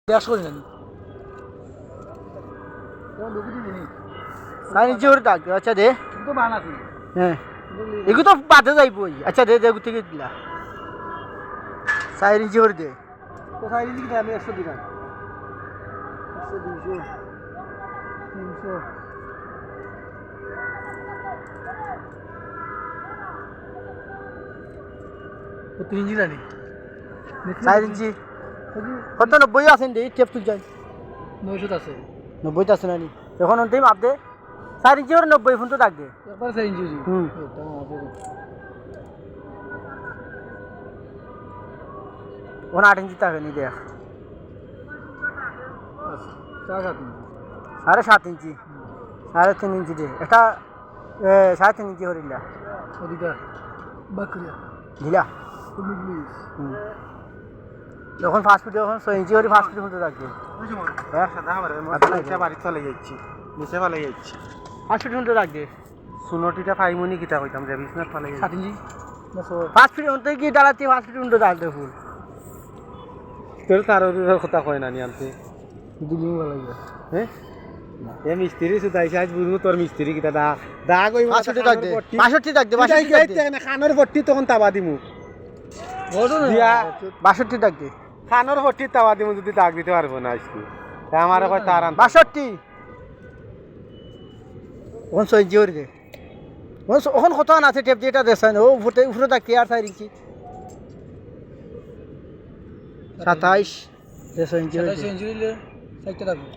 দেশ করি জানি আচ্ছা দে হ্যাঁ এগুলো তো বাদে যাইব আচ্ছা দে দে থেকে দিলা 4 ইঞ্চি করে দে তো 4 ইঞ্চি কি আমি 100 দিলাম 100 200 300 3 ইঞ্চি জানি 4 ইঞ্চি কত 90 আছেন দে টেপ তুল যাই 900 আছে 90 আছে নানি এখন অন্তে মাপ দে 4 ইঞ্চি করে 90 ফোন তো ডাক দে একবার 4 ইঞ্চি এটা মাপ দে ওনা 8 ইঞ্চি টাকা নি দে 7.5 ইঞ্চি 3.5 ইঞ্চি দে এটা 3.5 ইঞ্চি হরিলা ওদিকে বাকরিয়া দিলা তুমি প্লিজ যখন ফাস্ট ফুড যখন 6 ইঞ্চি করে ফাস্ট ফুড মতো রাখবে হ্যাঁ সাদা আমারে এটা বাড়ি চলে যাচ্ছি নিচে ফেলে যাচ্ছি ফাস্ট ফুড মতো রাখবে সুনটিটা ফাইমনি কিটা কইতাম যে বিজনেস ফেলে 7 ইঞ্চি ফাস্ট ফুড মতো কি ডালাতে ফাস্ট ফুড মতো ডালতে ফুল তোর তার কথা কয় না নি আনতে দিলি ভালো লাগে হ্যাঁ এ মিস্ত্রি সুদাই সাজ বুঝু তোর মিস্ত্রি কিটা দা দা কই 65 টাক দে 65 টাক দে 65 টাক দে খানের ভর্তি তখন তাবা দিমু দিয়া 62 টাক দে খানোর ভর্তি তাওয়া দিমু যদি দাগ দিতে পারবো না আজকে তা আমারে কয় তার 62 কোন সই জোর দে ওখন কত না আছে টেপ যেটা দেখান ও উপরে তা কি আর 4 ইঞ্চি 27 27 ইঞ্চি 27 ইঞ্চি নিলে সাইটটা রাখো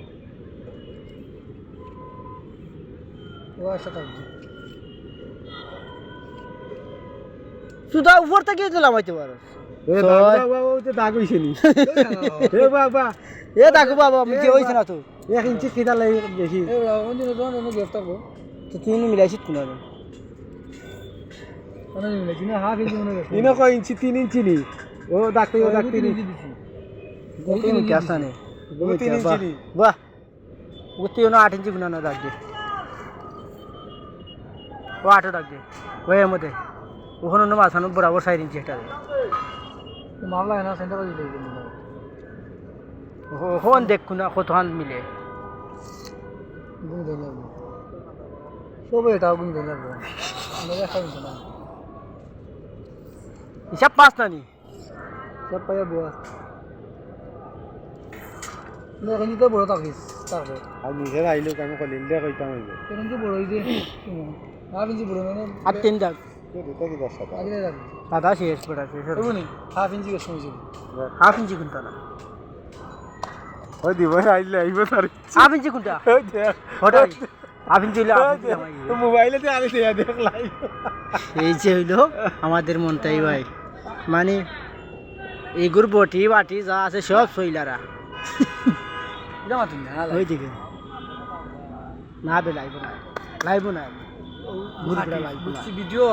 ও আশা থাকবে সুদা উপর থেকে দিলাম হইতে পারো এ বাবা ও তো দাগ হইছে নি এ বাবা এ দাগ বাবা মিছে হইছে না তো 1 ইঞ্চি কিটা লাই বেশি এ বাবা ওন দিন দোন নো গেফট করব তো তিন মিলাইছিস কোনা না কোনা মিলাইছি না হাফ ইঞ্চি মনে গেছে ইনো কয় ইঞ্চি 3 ইঞ্চি নি ও দাগ তো দাগ 3 ইঞ্চি দিছি গোতে নি কাসানে 3 ইঞ্চি নি বাহ গোতে ওনা 8 ইঞ্চি গুনা না দাগ দে ও 8 দাগ দে ওই মতে ওখানে না মাছানো বরাবর 4 ইঞ্চি এটা তো মামলা না সেন্টার বাজি দেই ওখান দেখু না কতখান মিলে গুণ দেই লাগবে সবে এটাও গুণ দেই লাগবে আমরা দেখা দিন না হিসাব পাস না নি সব পায়া বুয়া না কিন্তু তো বড় থাকিস তারপর আর নিজে আইলো কাম কলিল দে কইতাম হইবে কিন্তু বড় হই দে হাফ ইঞ্চি বড় না আর 3 দাগ এটা কি দশটা আগে দাগ দাদা শেষ পড়া শেষ হইবনি হাফ ইঞ্চি কে সময় যাবে হাফ ইঞ্চি কোনটা না ওই দিব আইলে আইবো স্যার হাফ ইঞ্চি কোনটা ওই দেখ ফটো হাফ ইঞ্চি হইলো তো মোবাইলে তে আলে দেয়া দেখ লাইভ এই যে হইলো আমাদের মনটাই ভাই মানে এগুর বটি বাটি যা আছে সব সইলারা এটা মাতুন না ওই দিকে না বে লাইভ না ভিডিও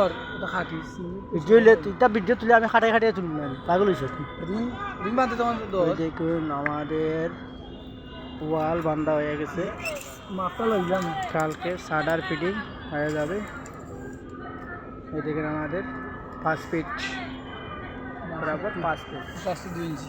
তুলে আমি খাটাই খাটাই তুলব না পাগল হয়েছে দেখুন আমাদের ওয়াল বান্ধা হয়ে গেছে মাপটা লইলাম কালকে সাডার ফিটিং হয়ে যাবে এই দেখেন আমাদের 5 ফিট বরাবর 5 ফিট 2 ইঞ্চি